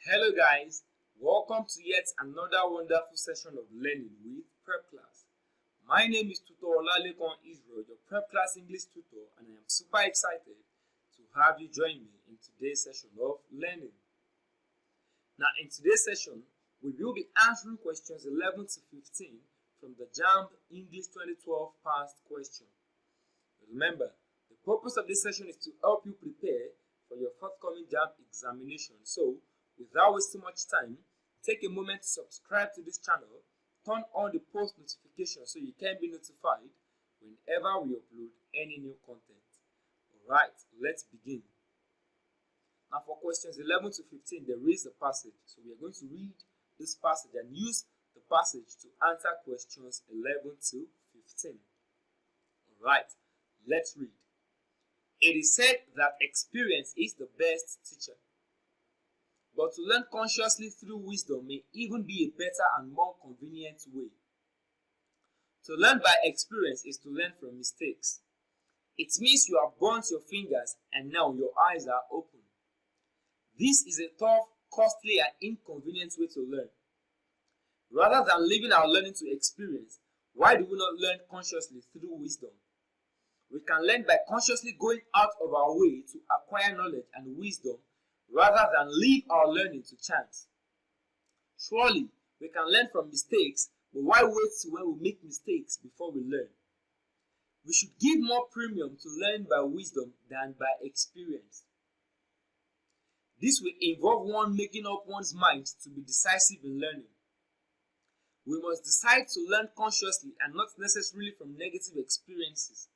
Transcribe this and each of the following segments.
Hello guys, welcome to yet another wonderful session of learning with Prepclass. My name is Tutor Olalekon Israel, your Prepclass English tutor, and I am super excited to have you join me in today's session of learning. Now in today's session, we will be answering questions 11 to 15 from the Jamb English 2012 past question. Remember, the purpose of this session is to help you prepare for your forthcoming Jamb examination. So, without wasting much time, take a moment to subscribe to this channel, turn on the post notification so you can be notified whenever we upload any new content. Alright, let's begin. Now for questions 11 to 15, there is a passage. So we are going to read this passage and use the passage to answer questions 11 to 15. Alright, let's read. It is said that experience is the best teacher. But to learn consciously through wisdom may even be a better and more convenient way. To learn by experience is to learn from mistakes. It means you have burnt your fingers and now your eyes are open. This is a tough, costly, and inconvenient way to learn. Rather than leaving our learning to experience, why do we not learn consciously through wisdom? We can learn by consciously going out of our way to acquire knowledge and wisdom rather than leave our learning to chance. Surely, we can learn from mistakes, but why wait till when we make mistakes before we learn? We should give more premium to learn by wisdom than by experience. This will involve one making up one's mind to be decisive in learning. We must decide to learn consciously and not necessarily from negative experiences.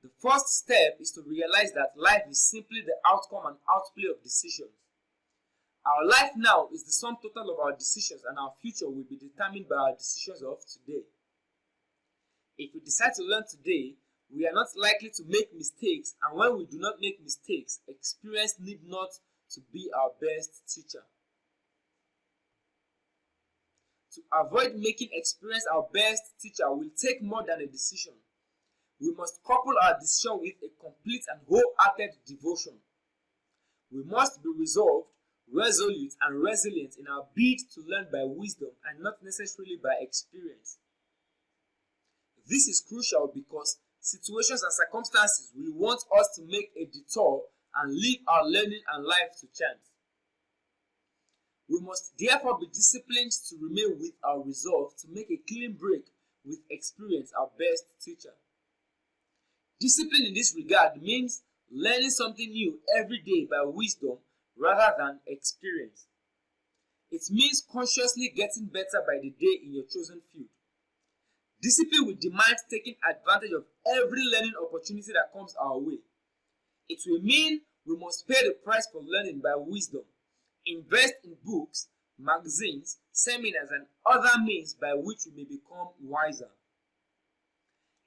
The first step is to realize that life is simply the outcome and outplay of decisions. Our life now is the sum total of our decisions, and our future will be determined by our decisions of today. If we decide to learn today, we are not likely to make mistakes, and when we do not make mistakes, experience need not to be our best teacher. To avoid making experience our best teacher will take more than a decision. We must couple our decision with a complete and wholehearted devotion. We must be resolved, resolute, and resilient in our bid to learn by wisdom and not necessarily by experience. This is crucial because situations and circumstances will want us to make a detour and leave our learning and life to chance. We must therefore be disciplined to remain with our resolve to make a clean break with experience, our best teacher. Discipline in this regard means learning something new every day by wisdom rather than experience. It means consciously getting better by the day in your chosen field. Discipline will demand taking advantage of every learning opportunity that comes our way. It will mean we must pay the price for learning by wisdom, invest in books, magazines, seminars, and other means by which we may become wiser.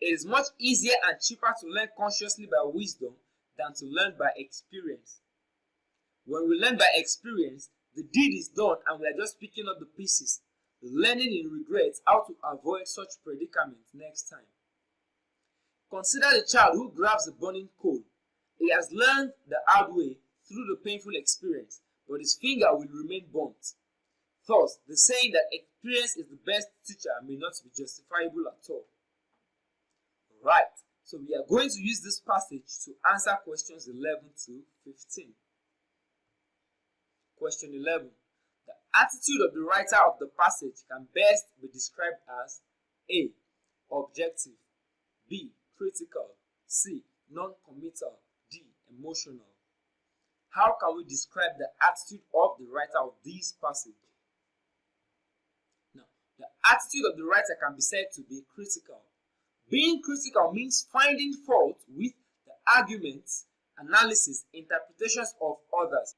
It is much easier and cheaper to learn consciously by wisdom than to learn by experience. When we learn by experience, the deed is done and we are just picking up the pieces, learning in regret how to avoid such predicaments next time. Consider the child who grabs a burning coal. He has learned the hard way through the painful experience, but his finger will remain burnt. Thus, the saying that experience is the best teacher may not be justifiable at all. Right, so we are going to use this passage to answer questions 11 to 15. Question 11. The attitude of the writer of the passage can best be described as A. Objective, B. Critical, C. Non-committal, D. Emotional. How can we describe the attitude of the writer of this passage? Now, the attitude of the writer can be said to be critical. Being critical means finding fault with the arguments, analysis, interpretations of others.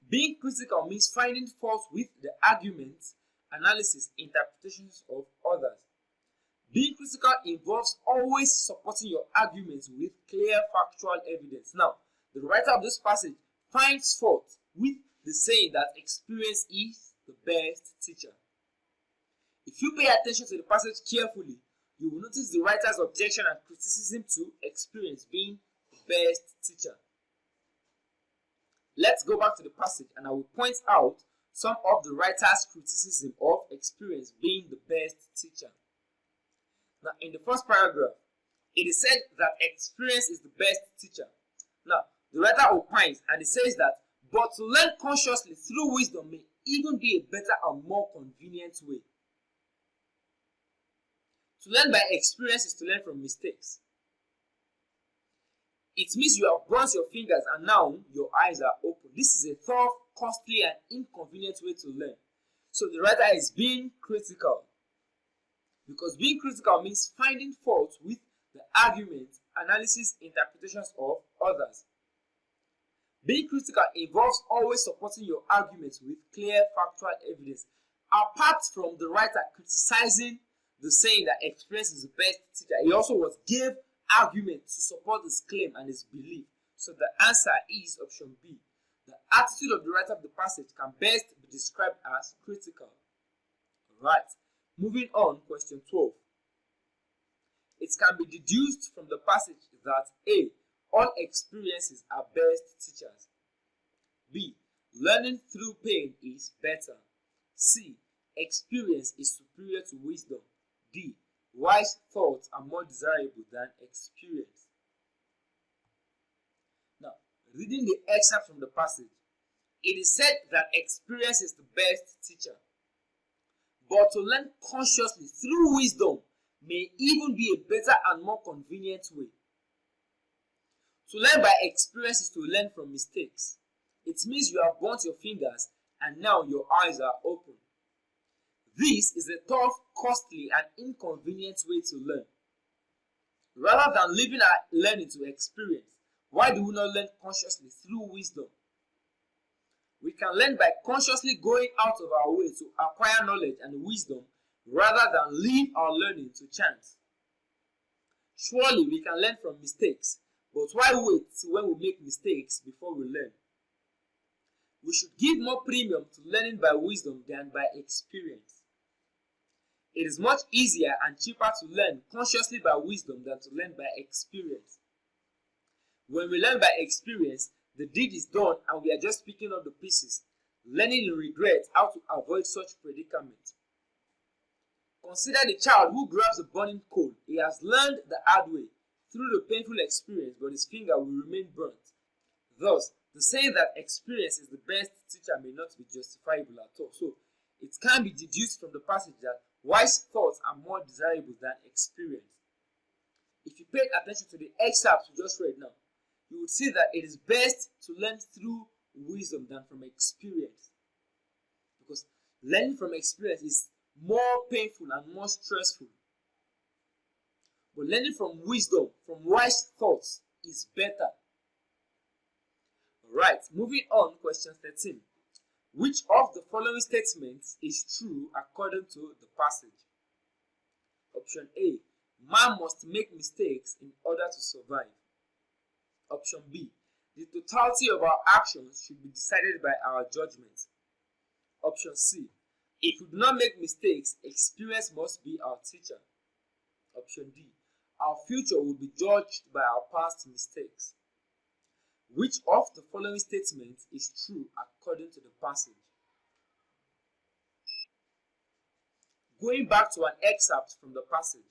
Being critical means finding fault with the arguments, analysis, interpretations of others. Being critical involves always supporting your arguments with clear factual evidence. Now, the writer of this passage finds fault with the saying that experience is the best teacher. If you pay attention to the passage carefully, you will notice the writer's objection and criticism to experience being the best teacher. let's go back to the passage and I will point out some of the writer's criticism of experience being the best teacher. Now, in the first paragraph, it is said that experience is the best teacher. Now, the writer opines and it says that, but to learn consciously through wisdom may even be a better and more convenient way. To learn by experience is to learn from mistakes. It means you have burnt your fingers and now your eyes are open. This is a tough, costly, and inconvenient way to learn. So the writer is being critical. Because being critical means finding fault with the argument, analysis, interpretations of others. Being critical involves always supporting your arguments with clear factual evidence. Apart from the writer criticizing the saying that experience is the best teacher, he also gave argument to support his claim and his belief. So the answer is option B. The attitude of the writer of the passage can best be described as critical. Alright, moving on, question 12. It can be deduced from the passage that A. All experiences are best teachers. B. Learning through pain is better. C. Experience is superior to wisdom. D. Wise thoughts are more desirable than experience. Now, reading the excerpt from the passage, it is said that experience is the best teacher. But to learn consciously through wisdom may even be a better and more convenient way. To learn by experience is to learn from mistakes. It means you have burnt your fingers and now your eyes are open. This is a tough, costly, and inconvenient way to learn. Rather than leaving our learning to experience, why do we not learn consciously through wisdom? We can learn by consciously going out of our way to acquire knowledge and wisdom rather than leave our learning to chance. Surely we can learn from mistakes, but why wait when we make mistakes before we learn? We should give more premium to learning by wisdom than by experience. It is much easier and cheaper to learn consciously by wisdom than to learn by experience. When we learn by experience, the deed is done and we are just picking up the pieces, learning in regret how to avoid such predicament. Consider the child who grabs a burning coal. He has learned the hard way through the painful experience, but his finger will remain burnt. Thus, the saying that experience is the best teacher may not be justifiable at all. So, it can be deduced from the passage that wise thoughts are more desirable than experience. If you paid attention to the excerpt we just read now, you would see that it is best to learn through wisdom than from experience. Because learning from experience is more painful and more stressful. But learning from wisdom, from wise thoughts, is better. Alright, moving on, question 13. Which of the following statements is true according to the passage? Option A. Man must make mistakes in order to survive. Option B. The totality of our actions should be decided by our judgment. Option C. If we do not make mistakes, experience must be our teacher. Option D. Our future will be judged by our past mistakes. Which of the following statements is true according to the passage? Going back to an excerpt from the passage,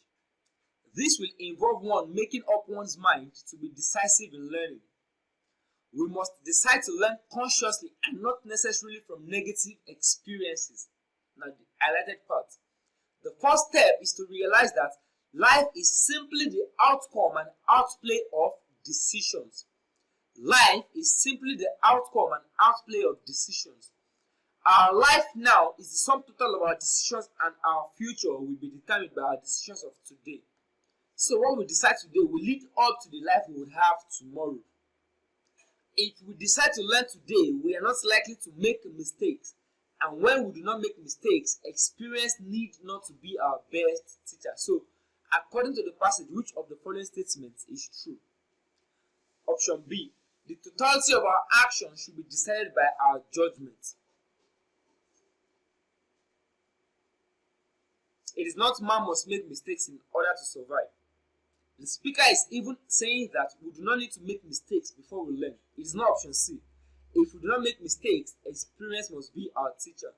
this will involve one making up one's mind to be decisive in learning. We must decide to learn consciously and not necessarily from negative experiences. Now, the highlighted part. The first step is to realize that life is simply the outcome and outplay of decisions. Life is simply the outcome and outplay of decisions. Our life now is the sum total of our decisions, and our future will be determined by our decisions of today. So what we decide today will lead up to the life we will have tomorrow. If we decide to learn today, we are not likely to make mistakes. And when we do not make mistakes, experience need not to be our best teacher. So, according to the passage, which of the following statements is true? Option B. The totality of our actions should be decided by our judgment. It is not man must make mistakes in order to survive. The speaker is even saying that we do not need to make mistakes before we learn. It is not option C. if we do not make mistakes, experience must be our teacher.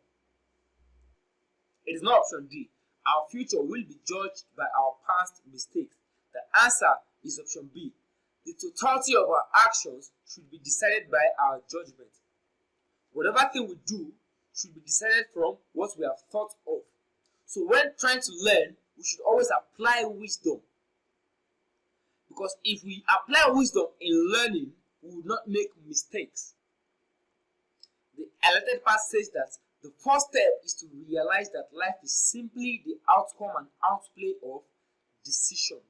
It is not option D. Our future will be judged by our past mistakes. The answer is option B. The totality of our actions should be decided by our judgment. Whatever thing we do should be decided from what we have thought of. So when trying to learn, we should always apply wisdom. Because if we apply wisdom in learning, we will not make mistakes. The highlighted part says that the first step is to realize that life is simply the outcome and outplay of decisions.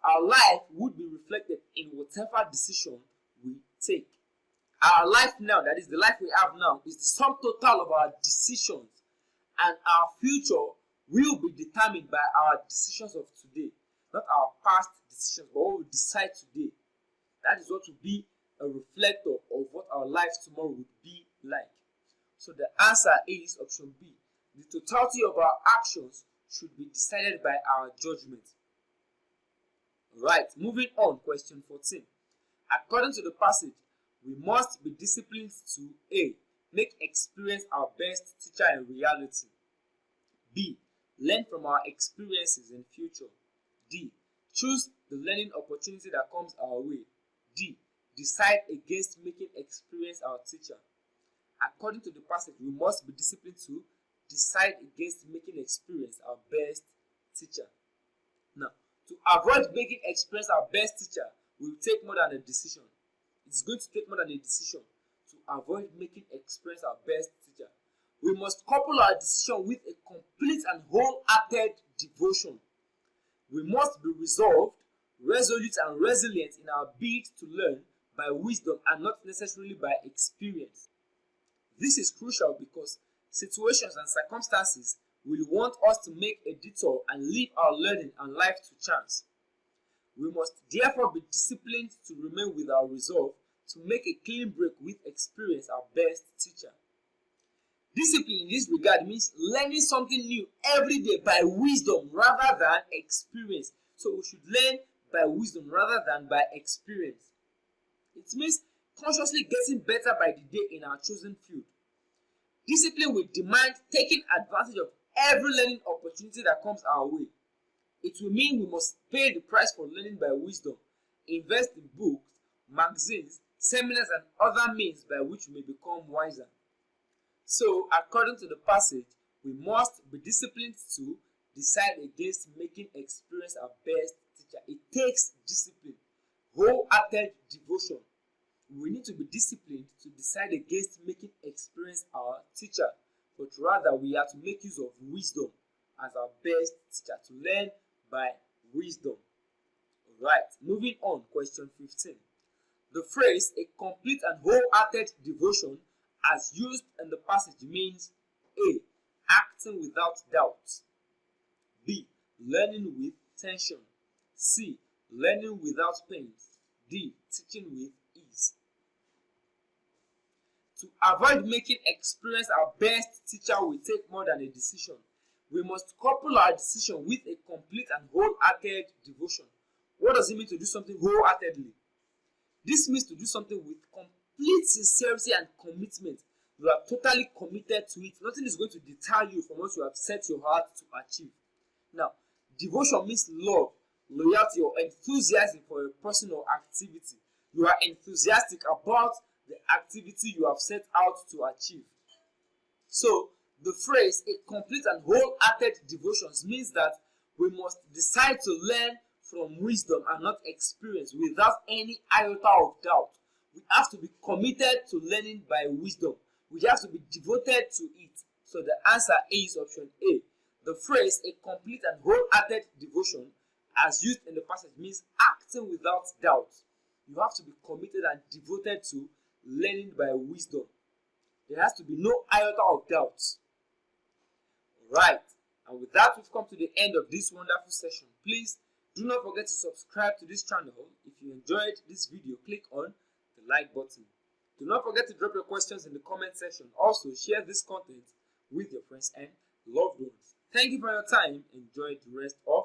Our life would be reflected in whatever decision we take. Our life now, that is the life we have now, is the sum total of our decisions, and our future will be determined by our decisions of today, not our past decisions, but what we decide today. That is what will be a reflector of what our lives tomorrow would be like. So the answer is option B. The totality of our actions should be decided by our judgment. Right, moving on, question 14. According to the passage, we must be disciplined to A. Make experience our best teacher in reality. B. Learn from our experiences in future. D. Choose the learning opportunity that comes our way. D. Decide against making experience our teacher. According to the passage, we must be disciplined to decide against making experience our best teacher. Now, to avoid making experience our best teacher, we will take more than a decision. It's going to take more than a decision to avoid making experience our best teacher. We must couple our decision with a complete and wholehearted devotion. We must be resolved, resolute, and resilient in our bid to learn by wisdom and not necessarily by experience. This is crucial because situations and circumstances will want us to make a detour and leave our learning and life to chance. We must therefore be disciplined to remain with our resolve to make a clean break with experience, our best teacher. Discipline in this regard means learning something new every day by wisdom rather than experience. So we should learn by wisdom rather than by experience. It means consciously getting better by the day in our chosen field. Discipline will demand taking advantage of every learning opportunity that comes our way. It will mean we must pay the price for learning by wisdom, invest in books, magazines, seminars, and other means by which we may become wiser. So, according to the passage, we must be disciplined to decide against making experience our best teacher. It takes discipline, wholehearted devotion. We need to be disciplined to decide against making experience our teacher, but rather we have to make use of wisdom as our best teacher, to learn by wisdom. Alright, moving on, question 15. The phrase a complete and wholehearted devotion as used in the passage means A. Acting without doubt. B. Learning with tension. C. Learning without pain. D. Teaching with ease. To avoid making experience our best teacher will take more than a decision. We must couple our decision with a complete and wholehearted devotion. What does it mean to do something wholeheartedly? This means to do something with complete sincerity and commitment. You are totally committed to it. Nothing is going to deter you from what you have set your heart to achieve. Now, devotion means love, loyalty, or enthusiasm for a person or activity. You are enthusiastic about the activity you have set out to achieve. So, the phrase a complete and wholehearted devotion means that we must decide to learn from wisdom and not experience without any iota of doubt. We have to be committed to learning by wisdom. We have to be devoted to it. So the answer is option A. The phrase a complete and wholehearted devotion as used in the passage means acting without doubt. You have to be committed and devoted to learning by wisdom. There has to be no iota of doubt. Right, and with that we've come to the end of this wonderful session. Please do not forget to subscribe to this channel. If you enjoyed this video, click on the like button. Do not forget to drop your questions in the comment section. Also, share this content with your friends and loved ones. Thank you for your time. Enjoy the rest of